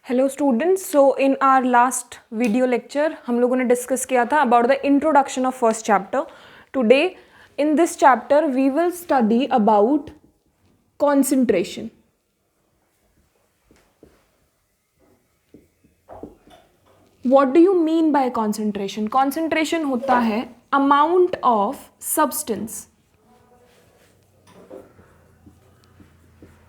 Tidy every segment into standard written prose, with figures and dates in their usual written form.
Hello students, so in our last video lecture हम लोगों ने डिस्कस किया था about the introduction of first chapter. Today in this chapter we will study about concentration. What do you mean by concentration? Concentration होता है amount of substance,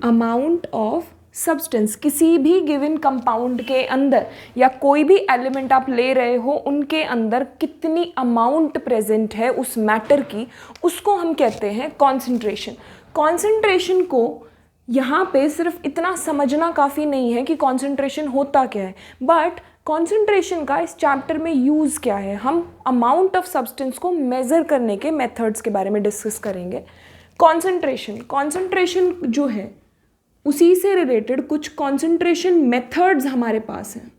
amount of substance किसी भी given compound के अंदर या कोई भी एलिमेंट आप ले रहे हो उनके अंदर कितनी अमाउंट प्रेजेंट है उस मैटर की, उसको हम कहते हैं कॉन्सेंट्रेशन. कॉन्सेंट्रेशन को यहाँ पे सिर्फ इतना समझना काफ़ी नहीं है कि कॉन्सेंट्रेशन होता क्या है, बट कॉन्सेंट्रेशन का इस चैप्टर में यूज़ क्या है. हम अमाउंट ऑफ सब्सटेंस को मेज़र करने के मेथड्स के बारे में डिस्कस करेंगे. कॉन्सेंट्रेशन जो है उसी से रिलेटेड कुछ कॉन्सेंट्रेशन मेथड्स हमारे पास हैं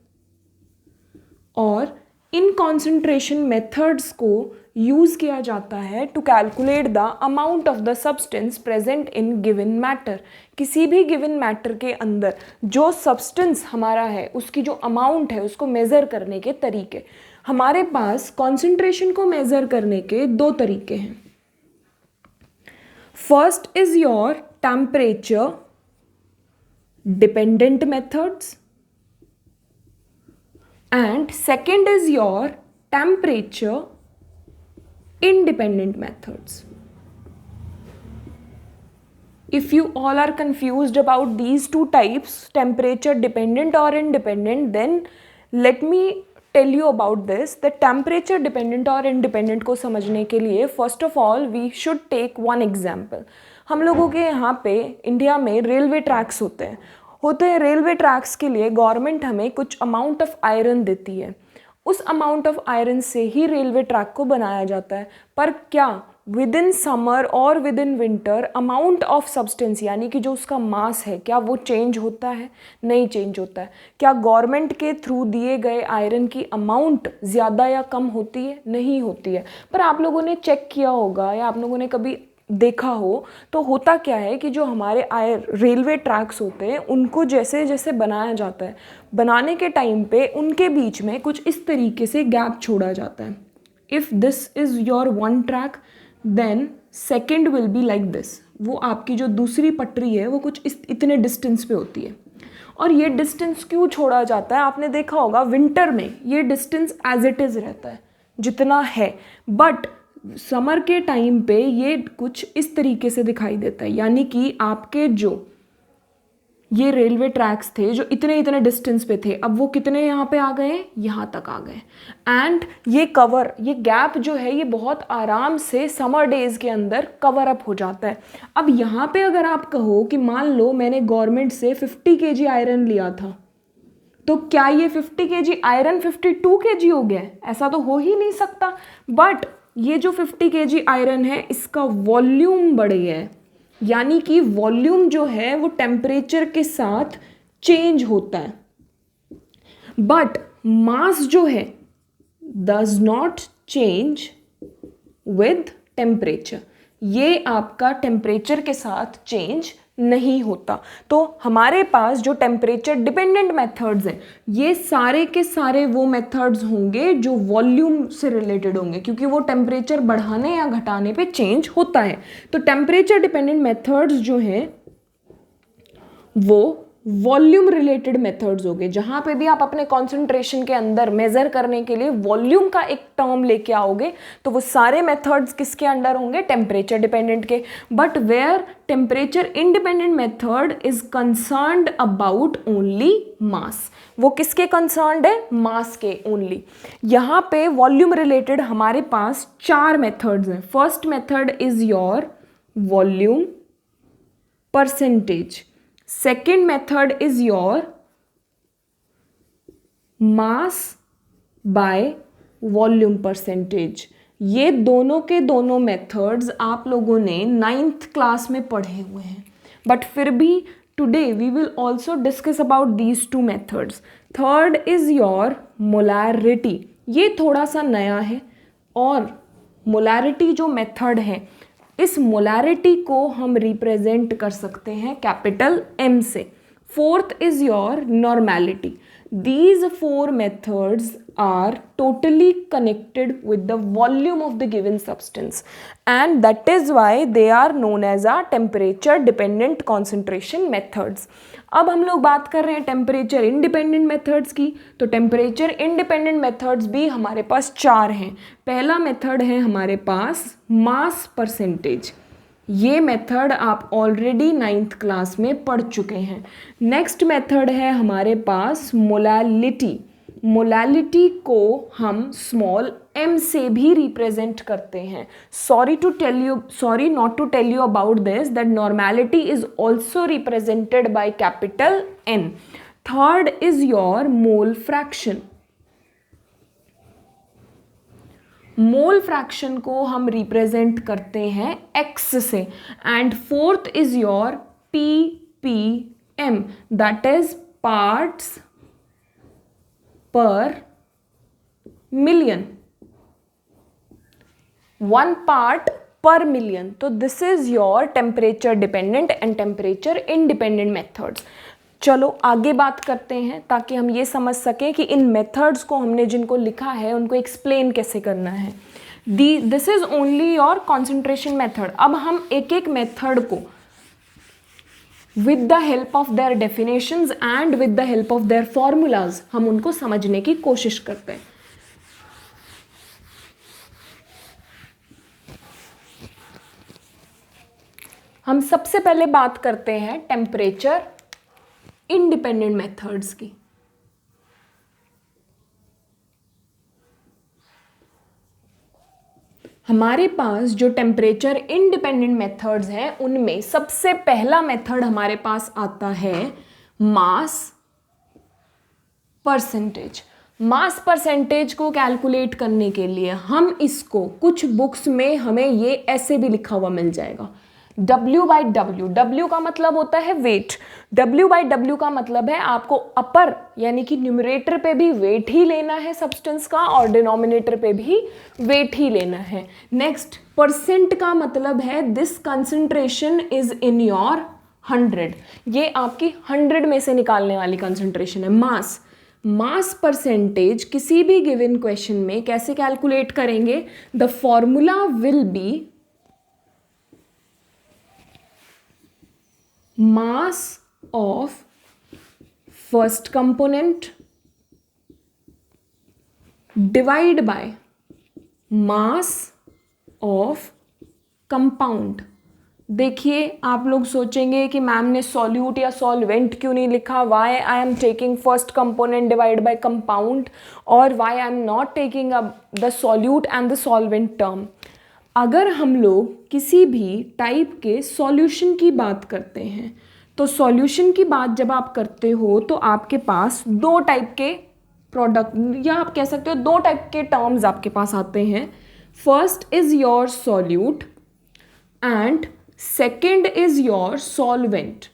और इन कॉन्सेंट्रेशन मेथड्स को यूज़ किया जाता है to calculate the amount of the substance present in given matter. किसी भी गिवन मैटर के अंदर जो सब्सटेंस हमारा है उसकी जो अमाउंट है उसको मेज़र करने के तरीके. हमारे पास कॉन्सेंट्रेशन को मेज़र करने के दो तरीके हैं. First is your temperature dependent methods and second is your temperature independent methods. If you all are confused about these two types, temperature dependent or independent, then let me tell you about this. The temperature dependent or independent को समझने के लिए first of all we should take one example. हम लोगों के यहाँ पे India में रेलवे ट्रैक्स होते हैं. रेलवे ट्रैक्स के लिए गवर्नमेंट हमें कुछ अमाउंट ऑफ आयरन देती है. उस अमाउंट ऑफ आयरन से ही रेलवे ट्रैक को बनाया जाता है. पर क्या विद इन समर और with in winter amount of substance यानी कि जो उसका मास है क्या वो चेंज होता है? नहीं चेंज होता है. क्या गवर्नमेंट के थ्रू दिए गए आयरन की अमाउंट ज़्यादा या कम होती है? नहीं होती है. पर आप लोगों ने चेक किया होगा या आप लोगों ने कभी देखा हो तो होता क्या है कि जो हमारे रेलवे ट्रैक्स होते हैं उनको जैसे जैसे बनाया जाता है, बनाने के टाइम पे उनके बीच में कुछ इस तरीके से गैप छोड़ा जाता है. If this is your one track then second will be like this. वो आपकी जो दूसरी पटरी है वो कुछ इतने डिस्टेंस पे होती है. और ये डिस्टेंस क्यों छोड़ा जाता है? आपने देखा होगा विंटर में ये डिस्टेंस एज इट इज़ रहता है जितना है, बट समर के टाइम पे ये कुछ इस तरीके से दिखाई देता है. यानी कि आपके जो ये रेलवे ट्रैक्स थे जो इतने इतने डिस्टेंस पे थे, अब वो कितने यहाँ पे आ गए? यहाँ तक आ गए. एंड ये गैप जो है ये बहुत आराम से समर डेज़ के अंदर कवर अप हो जाता है. अब यहाँ पे अगर आप कहो कि मान लो मैंने गवर्नमेंट से 50 kg आयरन लिया था, तो क्या ये 50 kg आयरन 52 kg हो गया? ऐसा तो हो ही नहीं सकता. बट ये जो 50 kg आयरन है इसका वॉल्यूम बढ़ गया है. यानी कि वॉल्यूम जो है वो टेम्परेचर के साथ चेंज होता है, बट मास जो है does not change with temperature. ये आपका टेम्परेचर के साथ चेंज नहीं होता. तो हमारे पास जो टेम्परेचर डिपेंडेंट मेथड्स हैं ये सारे के सारे वो मेथड्स होंगे जो वॉल्यूम से रिलेटेड होंगे, क्योंकि वो टेम्परेचर बढ़ाने या घटाने पे चेंज होता है. तो टेम्परेचर डिपेंडेंट मेथड्स जो हैं वो वॉल्यूम रिलेटेड मेथड्स हो गए. जहाँ पे भी आप अपने कॉन्सेंट्रेशन के अंदर मेज़र करने के लिए वॉल्यूम का एक टर्म लेके आओगे तो वो सारे मेथड्स किसके अंडर होंगे? टेम्परेचर डिपेंडेंट के. But where temperature independent method is concerned about only mass. वो किसके कंसर्न्ड है? मास के ओनली. यहाँ पे वॉल्यूम रिलेटेड हमारे पास 4 मेथड्स हैं. First method is your volume percentage. Second method is your mass by volume percentage. ये दोनों के दोनों मेथड्स आप लोगों ने 9th क्लास में पढ़े हुए हैं, बट फिर भी today we will also discuss about these two methods. Third is your molarity. ये थोड़ा सा नया है और molarity जो मेथड है इस मोलैरिटी को हम रिप्रेजेंट कर सकते हैं कैपिटल M से. Fourth is your normality. These four methods are totally connected with the volume of the given substance, and that is why they are known as a temperature dependent concentration methods. अब हम लोग बात कर रहे हैं temperature independent methods की, तो temperature independent methods भी हमारे पास चार हैं. पहला मेथड है हमारे पास मास परसेंटेज. ये मेथड आप ऑलरेडी 9th क्लास में पढ़ चुके हैं. नेक्स्ट मेथड है हमारे पास मोलालिटी. मोलालिटी को हम स्मॉल m से भी रिप्रेजेंट करते हैं. Sorry not to tell you about this that normality is also represented by capital N. Third is your mole fraction. Mole fraction को हम रिप्रेजेंट करते हैं x से. And fourth is your ppm, that is parts per million. 1 part per million. तो this is your temperature dependent and temperature independent methods. चलो आगे बात करते हैं ताकि हम ये समझ सकें कि इन मेथड्स को हमने जिनको लिखा है उनको एक्सप्लेन कैसे करना है. This is only your concentration method. अब हम एक एक मेथड को with the help of their definitions and with the help of their formulas हम उनको समझने की कोशिश करते हैं. हम सबसे पहले बात करते हैं टेम्परेचर इंडिपेंडेंट मेथड्स की. हमारे पास जो टेम्परेचर इंडिपेंडेंट मेथड्स हैं उनमें सबसे पहला मेथड हमारे पास आता है मास परसेंटेज. मास परसेंटेज को कैलकुलेट करने के लिए हम इसको कुछ बुक्स में हमें ये ऐसे भी लिखा हुआ मिल जाएगा W/W. W का मतलब होता है वेट. W/W का मतलब है आपको अपर यानी कि न्यूमरेटर पे भी वेट ही लेना है सब्सटेंस का और डिनोमिनेटर पे भी वेट ही लेना है. नेक्स्ट परसेंट का मतलब है this concentration is in your 100. ये आपकी 100 में से निकालने वाली कंसंट्रेशन है. मास परसेंटेज किसी भी गिवन क्वेश्चन में कैसे कैलकुलेट करेंगे? The formula will be mass of first component divide by mass of compound. देखिए आप लोग सोचेंगे कि मैम ने सॉल्यूट या सॉल्वेंट क्यों नहीं लिखा. Why I am taking first component divide by compound और why I am not taking the solute and the solvent term. अगर हम लोग किसी भी टाइप के सॉल्यूशन की बात करते हैं तो सॉल्यूशन की बात जब आप करते हो तो आपके पास दो टाइप के प्रोडक्ट या आप कह सकते हो दो टाइप के टर्म्स आपके पास आते हैं. First is your solute and second is your solvent.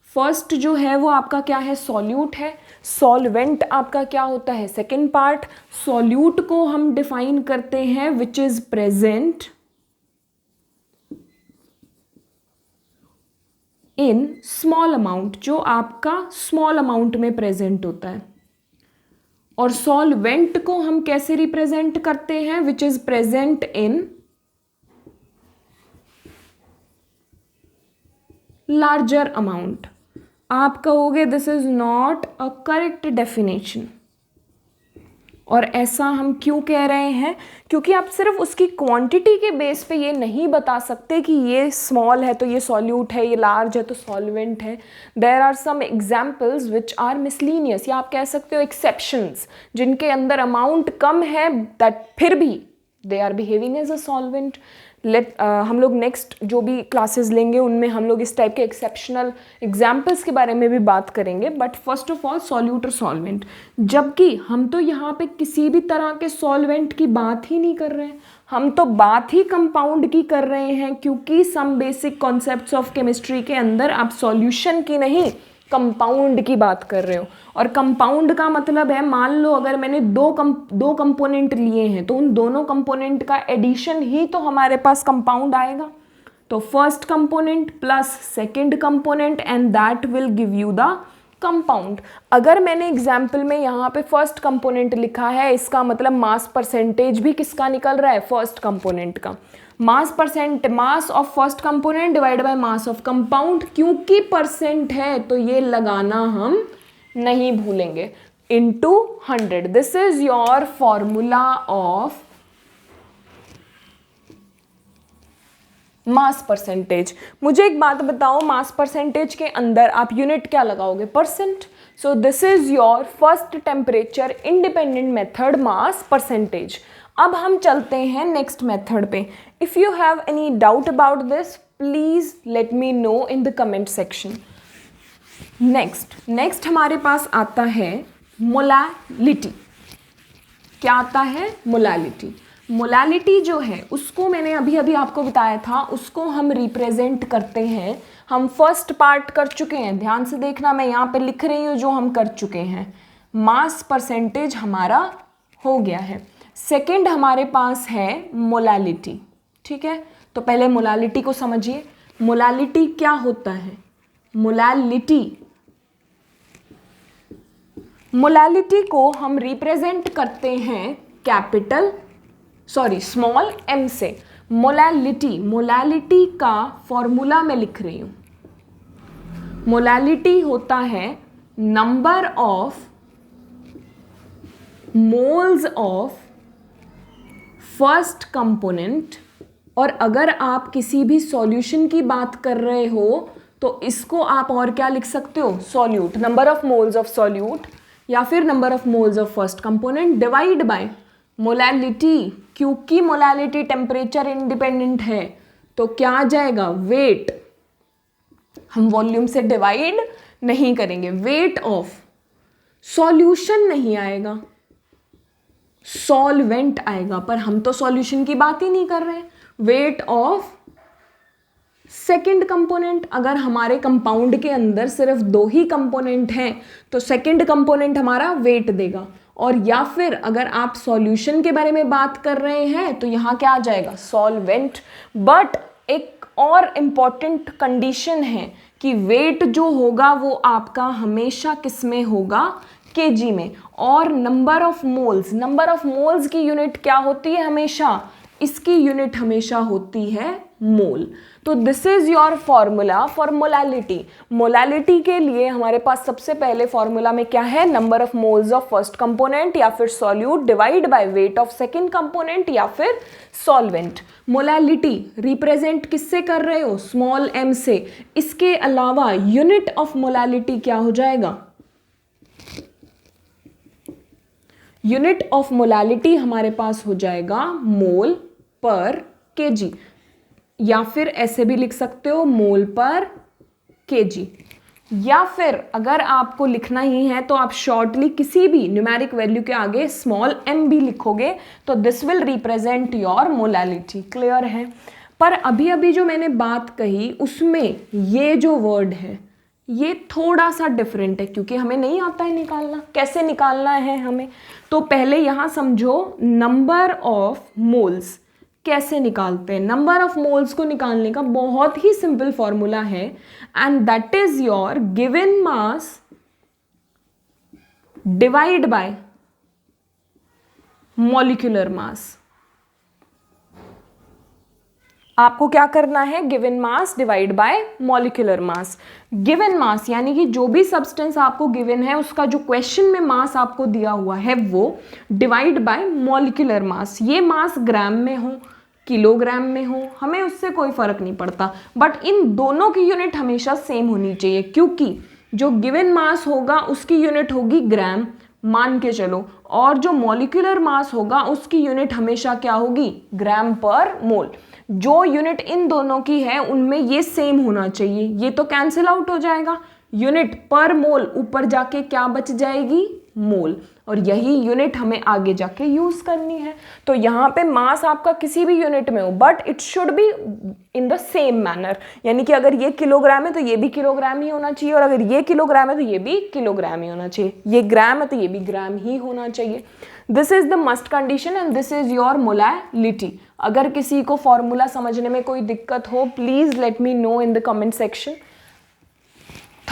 First जो है वो आपका क्या है? सॉल्यूट है. सॉल्वेंट आपका क्या होता है? Second part. सॉल्यूट को हम डिफाइन करते हैं which is present in small amount, जो आपका स्मॉल अमाउंट में प्रेजेंट होता है. और सॉल्वेंट को हम कैसे रिप्रेजेंट करते हैं? Which is present in larger amount. आप कहोगे this is not a correct definition. और ऐसा हम क्यों कह रहे हैं? क्योंकि आप सिर्फ उसकी क्वांटिटी के बेस पे ये नहीं बता सकते कि ये स्मॉल है तो ये सॉल्यूट है, ये लार्ज है तो सॉल्वेंट है. There are some examples which are miscellaneous, या आप कह सकते हो एक्सेप्शंस, जिनके अंदर अमाउंट कम है दैट फिर भी they are behaving as a solvent. हम लोग नेक्स्ट जो भी क्लासेस लेंगे उनमें हम लोग इस टाइप के एक्सेप्शनल एग्जाम्पल्स के बारे में भी बात करेंगे. But first of all solute और सॉल्वेंट, जबकि हम तो यहाँ पे किसी भी तरह के सॉल्वेंट की बात ही नहीं कर रहे हैं, हम तो बात ही कंपाउंड की कर रहे हैं. क्योंकि some basic concepts of chemistry के अंदर आप सॉल्यूशन की नहीं कंपाउंड की बात कर रहे हो. और कंपाउंड का मतलब है, मान लो अगर मैंने दो कंपोनेंट लिए हैं तो उन दोनों कंपोनेंट का एडिशन ही तो हमारे पास कंपाउंड आएगा. तो first component plus second component and that will give you the compound. अगर मैंने एग्जाम्पल में यहाँ पे फर्स्ट कंपोनेंट लिखा है, इसका मतलब मास परसेंटेज भी किसका निकल रहा है, फर्स्ट कंपोनेंट का। Mass of first component divide by mass of compound, क्योंकि परसेंट है तो ये लगाना हम नहीं भूलेंगे, into 100। This is your formula of mass percentage. मुझे एक बात बताओ, मास परसेंटेज के अंदर आप यूनिट क्या लगाओगे, percent. So this is your first temperature independent method, mass percentage. अब हम चलते हैं नेक्स्ट मेथड पे। If you have any doubt about this please let me know in the comment section. Next हमारे पास आता है मोलालिटी। क्या आता है, मोलालिटी। मोलालिटी जो है उसको मैंने अभी अभी आपको बताया था, उसको हम रिप्रेजेंट करते हैं। हम फर्स्ट पार्ट कर चुके हैं, ध्यान से देखना, मैं यहाँ पे लिख रही हूँ जो हम कर चुके हैं। मास परसेंटेज हमारा हो गया है। सेकंड हमारे पास है मोलालिटी, ठीक है। तो पहले मोलालिटी को समझिए। मोलालिटी क्या होता है, मोलालिटी को हम रिप्रेजेंट करते हैं स्मॉल m से। मोलालिटी का फॉर्मूला मैं लिख रही हूं। मोलालिटी होता है number of moles of first component. और अगर आप किसी भी सॉल्यूशन की बात कर रहे हो तो इसको आप और क्या लिख सकते हो, solute, number of moles of solute, या फिर number of moles of first component divide bye molality. क्योंकि मोलालिटी टेम्परेचर इंडिपेंडेंट है तो क्या आ जाएगा, वेट। हम वॉल्यूम से डिवाइड नहीं करेंगे, वेट ऑफ सॉल्यूशन नहीं आएगा, सॉल्वेंट आएगा, पर हम तो सॉल्यूशन की बात ही नहीं कर रहे हैं। Weight of second component. अगर हमारे कंपाउंड के अंदर सिर्फ 2 ही कंपोनेंट हैं तो सेकेंड कंपोनेंट हमारा वेट देगा। और या फिर अगर आप सॉल्यूशन के बारे में बात कर रहे हैं तो यहाँ क्या आ जाएगा, सॉल्वेंट। बट एक और इम्पॉर्टेंट कंडीशन है कि वेट जो होगा वो आपका हमेशा किस में होगा, केजी में। और नंबर ऑफ मोल्स की यूनिट क्या होती है हमेशा, इसकी यूनिट हमेशा होती है मोल। तो this is your formula for molality. Molality के लिए हमारे पास सबसे पहले फॉर्मूला में क्या है, number of moles of first component या फिर solute divide by weight of second component या फिर सॉल्वेंट। मोलालिटी रिप्रेजेंट किससे कर रहे हो, स्मॉल m से। इसके अलावा यूनिट ऑफ मोलालिटी क्या हो जाएगा, यूनिट ऑफ मोलालिटी हमारे पास हो जाएगा मोल पर केजी, या फिर ऐसे भी लिख सकते हो मोल पर केजी। या फिर अगर आपको लिखना ही है तो आप शॉर्टली किसी भी न्यूमेरिक वैल्यू के आगे स्मॉल m भी लिखोगे तो this will represent your molality. Clear है। पर अभी अभी जो मैंने बात कही उसमें ये जो वर्ड है ये थोड़ा सा डिफरेंट है, क्योंकि हमें नहीं आता है निकालना। कैसे निकालना है हमें, तो पहले यहाँ समझो नंबर ऑफ मोल्स कैसे निकालते हैं। नंबर ऑफ मोल्स को निकालने का बहुत ही सिंपल फॉर्मूला है, and that is your given mass divide by molecular mass. आपको क्या करना है, given mass divide by molecular mass. Given mass यानी कि जो भी सब्सटेंस आपको गिवन है उसका जो क्वेश्चन में मास आपको दिया हुआ है वो डिवाइड बाय मॉलिक्यूलर मास। ये मास ग्राम में हो किलोग्राम में हो हमें उससे कोई फर्क नहीं पड़ता, बट इन दोनों की यूनिट हमेशा सेम होनी चाहिए, क्योंकि जो गिवन मास होगा उसकी यूनिट होगी ग्राम मान के चलो, और जो मॉलिक्यूलर मास होगा उसकी यूनिट हमेशा क्या होगी, ग्राम पर मोल। जो यूनिट इन दोनों की है उनमें ये सेम होना चाहिए। ये तो कैंसिल आउट हो जाएगा, यूनिट पर मोल ऊपर जाके क्या बच जाएगी, मोल। और यही यूनिट हमें आगे जाके यूज करनी है। तो यहाँ पे मास आपका किसी भी यूनिट में हो but it should be in the same manner, यानी कि अगर ये किलोग्राम है तो ये भी किलोग्राम ही होना चाहिए, और अगर ये किलोग्राम है तो ये भी किलोग्राम ही होना चाहिए, ये ग्राम है तो ये भी ग्राम ही होना चाहिए। This is the must condition and this is your molality. अगर किसी को फॉर्मूला समझने में कोई दिक्कत हो please let me know in the comment section.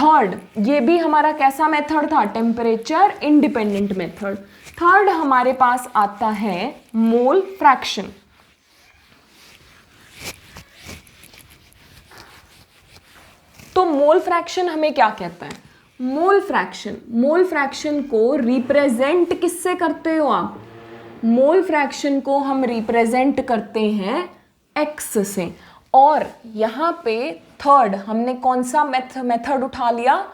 Third, ये भी हमारा कैसा मेथड था, टेम्परेचर इंडिपेंडेंट मेथड। थर्ड हमारे पास आता है मोल फ्रैक्शन। तो मोल फ्रैक्शन हमें क्या कहता है, मोल फ्रैक्शन को रिप्रेजेंट किससे करते हो आप, मोल फ्रैक्शन को हम रिप्रेजेंट करते हैं एक्स से। और यहां पे थर्ड हमने कौन सा मेथड उठा लिया,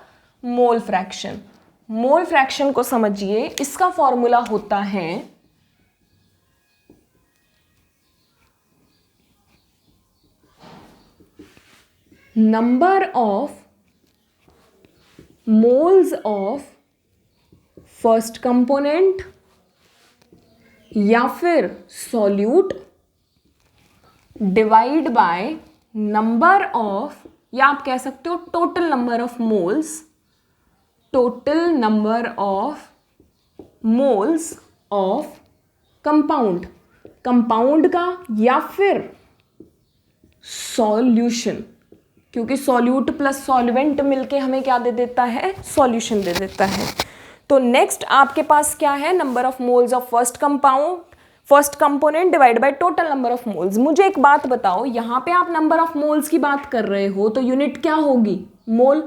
मोल फ्रैक्शन। मोल फ्रैक्शन को समझिए, इसका फॉर्मूला होता है number of moles of first component या फिर solute divide by number of, या आप कह सकते हो total number of moles, total number of moles of compound, compound का, या फिर सॉल्यूशन, क्योंकि सॉल्यूट प्लस सॉल्वेंट मिलके हमें क्या दे देता है, सॉल्यूशन दे देता है। तो नेक्स्ट आपके पास क्या है, number of moles of first component divide by total number of moles. मुझे एक बात बताओ, यहां पे आप नंबर ऑफ मोल्स की बात कर रहे हो तो यूनिट क्या होगी, मोल,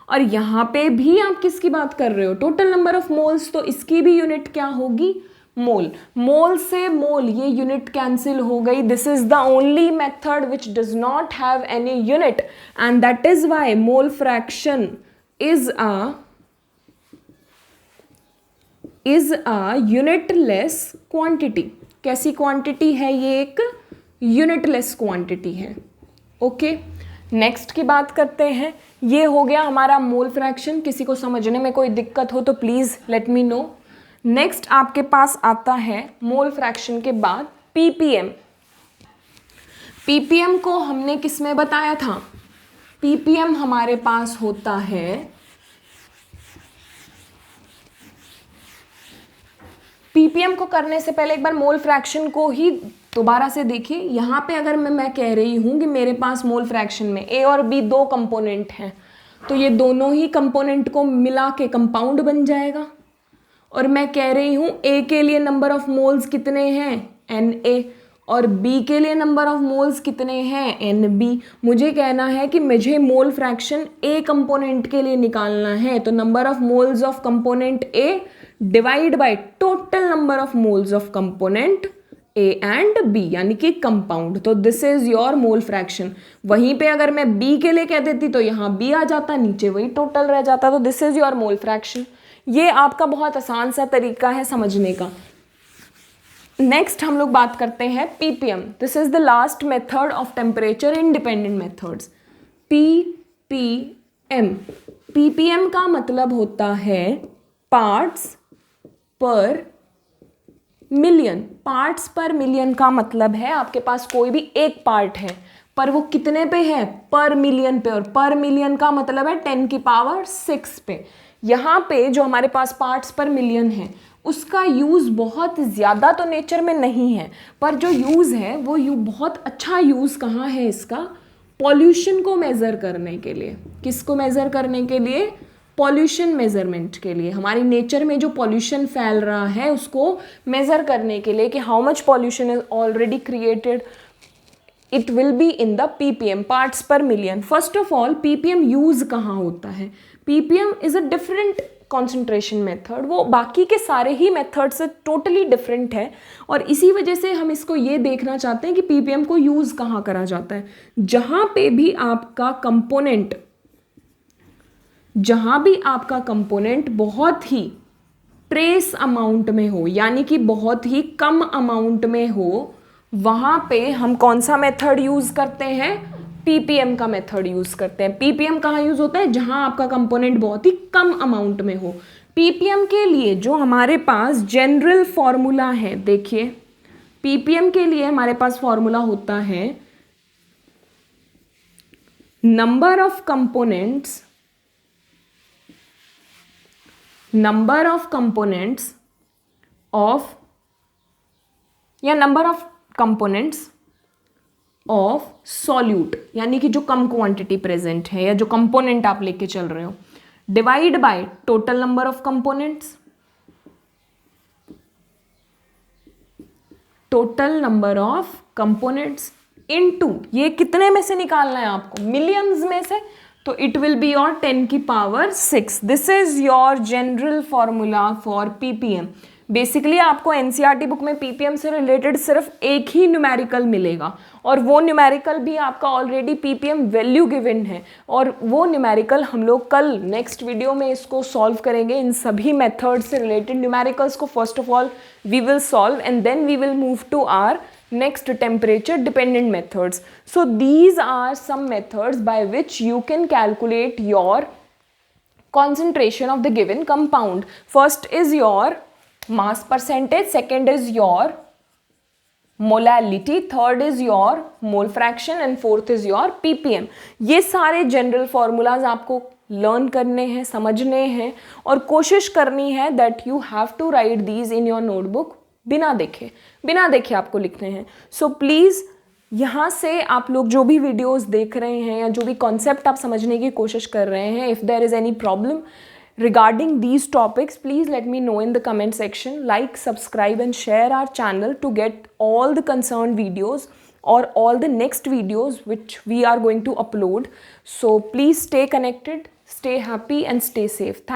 और यहां पे भी आप किसकी बात कर रहे हो, टोटल नंबर ऑफ मोल्स, तो इसकी भी यूनिट क्या होगी, मोल। मोल से मोल ये यूनिट कैंसिल हो गई। This is the only method which does not have any unit and that is why mole fraction is a unitless quantity. कैसी क्वांटिटी है ये, एक यूनिटलेस क्वांटिटी है। ओके, नेक्स्ट की बात करते हैं। ये हो गया हमारा मोल फ्रैक्शन। किसी को समझने में कोई दिक्कत हो तो please let me know. Next आपके पास आता है मोल फ्रैक्शन के बाद पीपीएम। पीपीएम को हमने किस में बताया था, पीपीएम हमारे पास होता है पीपीएम को करने से पहले एक बार मोल फ्रैक्शन को ही दोबारा से देखिए। यहाँ पे अगर मैं कह रही हूँ कि मेरे पास मोल फ्रैक्शन में ए और बी दो कंपोनेंट हैं, तो ये दोनों ही कंपोनेंट को मिला के कंपाउंड बन जाएगा। और मैं कह रही हूँ ए के लिए नंबर ऑफ मोल्स कितने हैं, Na, और बी के लिए नंबर ऑफ मोल्स कितने हैं, Nb। मुझे कहना है कि मुझे मोल फ्रैक्शन ए कंपोनेंट के लिए निकालना है, तो number of moles of component A divide by total number of moles of component A and B, यानी कि कंपाउंड। तो this is your mole fraction. वहीं पे अगर मैं बी के लिए कह देती तो यहाँ बी आ जाता, नीचे वही टोटल रह जाता। तो this is your mole fraction. ये आपका बहुत आसान सा तरीका है समझने का। नेक्स्ट हम लोग बात करते हैं ppm. This is the last method of temperature independent methods, ppm. Ppm का मतलब होता है parts per million. Parts per million का मतलब है आपके पास कोई भी एक पार्ट है, पर वो कितने पे है, पर मिलियन पे, और पर मिलियन का मतलब है 10⁶ पे। यहाँ पे जो हमारे पास पार्ट्स पर मिलियन है उसका यूज़ बहुत ज़्यादा तो नेचर में नहीं है, पर जो यूज़ है वो बहुत अच्छा यूज़ कहाँ है इसका, पॉल्यूशन को मेज़र करने के लिए। किसको मेज़र करने के लिए, पॉल्यूशन मेजरमेंट के लिए। हमारी नेचर में जो पॉल्यूशन फैल रहा है उसको मेज़र करने के लिए कि how much pollution is already created, it will be in the ppm, parts per million. First of all ppm use कहाँ होता है, ppm is a different concentration method. वो बाकी के सारे ही मेथड से टोटली डिफरेंट है, और इसी वजह से हम इसको ये देखना चाहते हैं कि पीपीएम को यूज कहाँ करा जाता है। जहाँ भी आपका कंपोनेंट बहुत ही ट्रेस अमाउंट में हो, यानी कि बहुत ही कम अमाउंट में हो, वहाँ पे हम कौन सा मेथड यूज़ करते हैं, पीपीएम का मेथड यूज़ करते हैं। पीपीएम कहाँ यूज़ होता है, जहाँ आपका कंपोनेंट बहुत ही कम अमाउंट में हो। पीपीएम के लिए जो हमारे पास जनरल फॉर्मूला है, देखिए पीपीएम के लिए हमारे पास फॉर्मूला होता है number of components of solute, यानी कि जो कम क्वांटिटी प्रेजेंट है या जो कंपोनेंट आप लेके चल रहे हो। divide by total number of components, total number of components into, ये कितने में से निकालना है आपको, मिलियंस में से, तो इट विल बी योर 10 की power 6. This is your general formula for ppm. Basically आपको एनसीईआरटी बुक में पीपीएम से रिलेटेड सिर्फ एक ही न्यूमेरिकल मिलेगा, और वो न्यूमेरिकल भी आपका ऑलरेडी पीपीएम वैल्यू गिवन है, और वो न्यूमेरिकल हम लोग कल नेक्स्ट वीडियो में इसको सॉल्व करेंगे. इन सभी मेथड से रिलेटेड न्यूमेरिकल्स को first of all we will solve, and then we will move to our next temperature dependent methods. So these are some methods by which you can calculate your concentration of the given compound. First is your mass percentage, second is your molality, third is your mole fraction, and fourth is your ppm. ये सारे general formulas आपको learn करने हैं, समझने हैं, और कोशिश करनी है that you have to write these in your notebook बिना देखे आपको लिखने हैं. सो प्लीज़ यहाँ से आप लोग जो भी वीडियोस देख रहे हैं या जो भी कॉन्सेप्ट आप समझने की कोशिश कर रहे हैं, if there is any problem regarding these topics, please let me know in the comment section. Like, subscribe and share our channel to get all the concerned videos or all the next videos which we are going to upload. So please stay connected, stay happy and stay safe. Thank